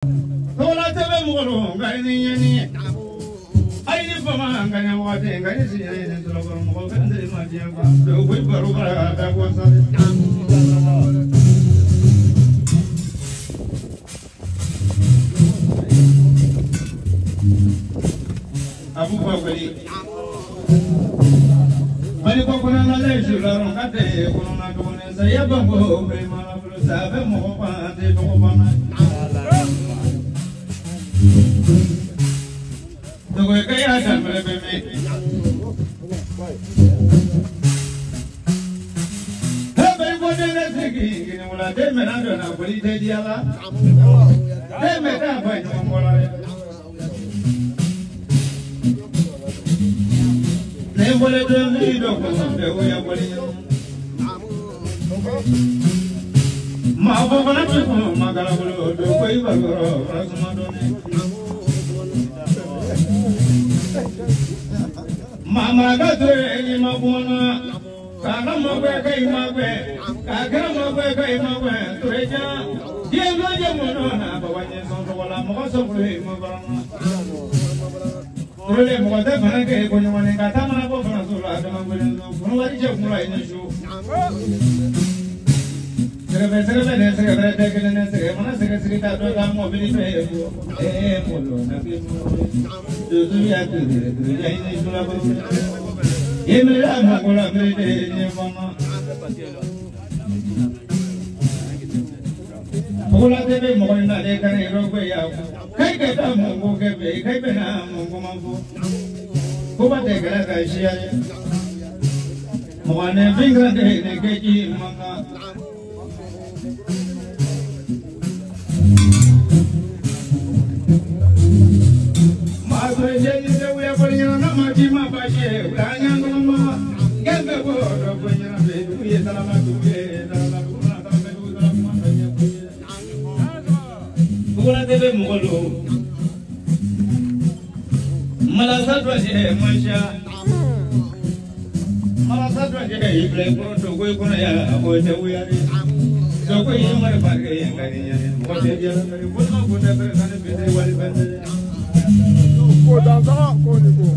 Tola tebe mugolo ngani yani. Ayi fama ngani wate ngani si yani tola baro mugolo ngani ma dia ba. Do boi baro bara ta ko sa. Abu Bakari. Mani ko kuna na le jula ron kate kuna na ko ne sa ya bango be mala bro sa be mo pa te ko ba na. To ko ka ya ta me be me. Ha be ko de na se ki ni wala de me na do na ko li de dia la. De me ta ba ni mo la. Nebole doni do ko be o ya bole ma bo bana ko ma gala bolo do ko i ba ro rasuma do ne mama ga to ni ma bona ka ga mo be kai ma be ka ga mo be kai ma be to e ja ye lo je mo no na ba wa ni so to wala mo so ko e mo ba Ule mwada fana ke kwenye wanenga tamana kwa fana sura adama kwenye kuna wali je kumula inishu. Serebe ne serebe tekele ne serebe mana serebe tato kamo bili pe polo na kimu. Tutu ya tutu ya inishu la bolu. Yemela mukula bili ne mama. Mukula tebe mukula na dekane rogwe ya. Kai ke ta mungu ke be kai be na mungu mambu ko ba te gara ka shia mo ne bingra de ne ke ji manga ma so je ni de we ko ni na ma ji ma ba je la nya no ma ke be ko do ko ni na be du ye tala ma du ye tala ma du na tala me du tala ma ta ye ko la de mo lo Malasa doje mansha Malasa doje ible ko to ko ko ya ko te uyari to ko yi mare parke ngani ya ko te dia ngani ko no ko te pre ngani be wali bende ko da ko ni ko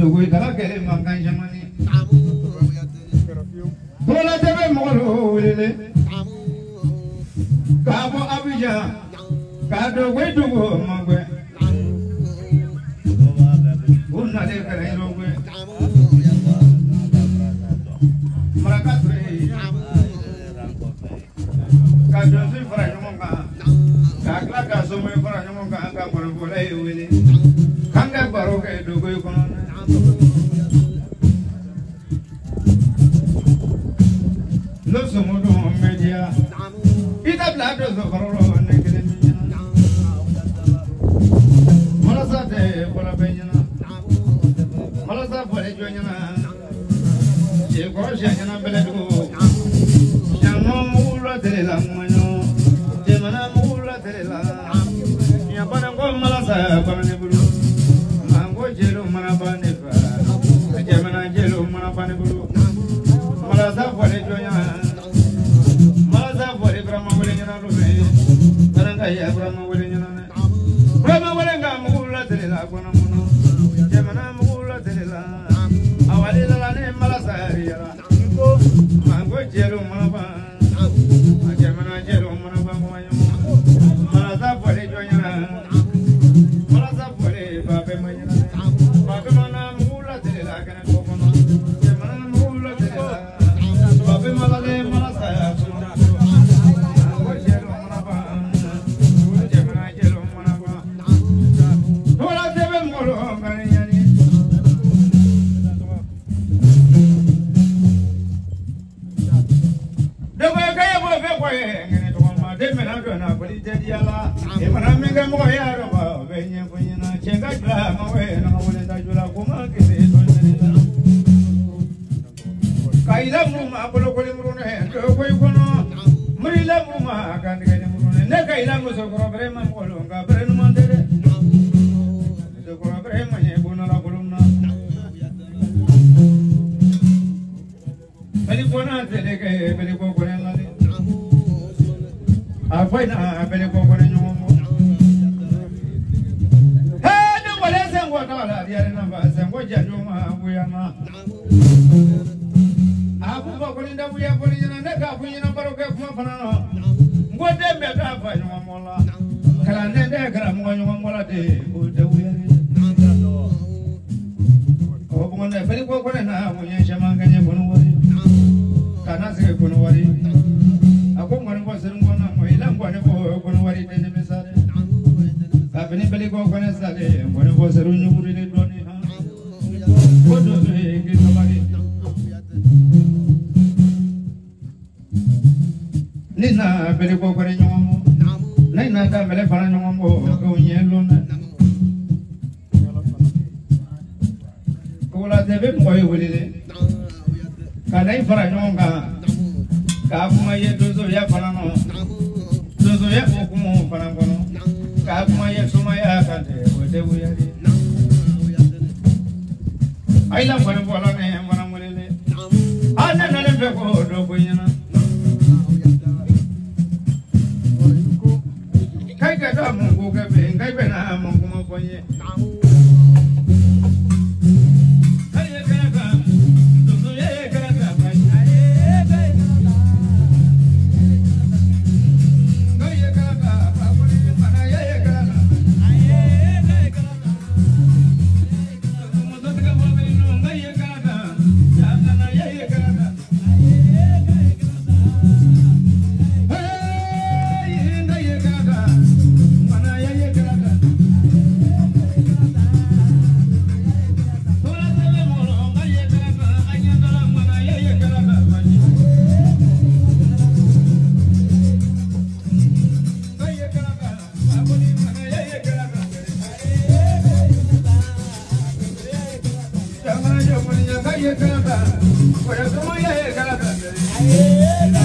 dogo kala kele mangan jamani bola tebe molo wele ka bo Abidjan ka dogo mangwe unna de kala rogwe marakatre ka dozi fara nyomonga ka kla ka so me fara nyomonga ka boro bola wele kanga baro ke dogo kono lo somo do media ita blado zo kororo ne kele minya malasa de bola benyana malasa bole jonyana je ko janyana bele do jamo mulo de la manyo je mana mulo de la ya bana ko malasa ko ne bulu mango jelo mana bane fa je mana jelo mana bane bulu malasa bole jonyana Brahma wale nyana lobe, baranga ya Brahma wale nyana. Brahma wale nga mugula telela kona muno, jamana mugula telela. Awali la ne malasari yara, mango jelo manaba, jamana jelo manaba mwayo. Malasa wale jonyana, malasa wale babe manyana. Babe mana mugula telela kena kokono, jamana mugula telela. Babe malale malasa. Kaila muma apolo kole murune do koy kono murila muma kan kene murune ne kaila muso ko brema molo nga brenu mandere do ko brema ne bona la kolumna bali kona tele ke bali ko kone la de afaina bali ko kone nyomo he do wala sengo to la dia na ba sengo jaju ma buyana Abu bakulinda buya kulinda neka kunyina baroke kuma fanano ngode meta fa nyoma mola kala nende kala mo nyoma mola de ode wuyari o bungonde feli ko ko na mo nya chama nganye bono wari kana se bono wari ako ngani ko seru ngona mo ila ngwane ko bono wari de mesare ka beni feli ko ko na sale ngone ko seru nyumuri de doni ha ko do e ke sabari Nina bele ko ko nyomo nina da bele fara nyomo ko nyelo na ko la debe mo yi wele ka dai fara nyomo ka kuma ye dozo ya fara no dozo ya ko kuma fara kono ka kuma ye suma ya ka de o de wu ya di ai la fara bola ne fara mo le ana na le ko do ko nyana Kai ka mungu ke be ngai be na mungu mo konye Kai ka dudu ye ka ba ai kai ka ba ko ni mana ye ka ai ka mo to ka mo be no ngai ka ya na ye ka Ay,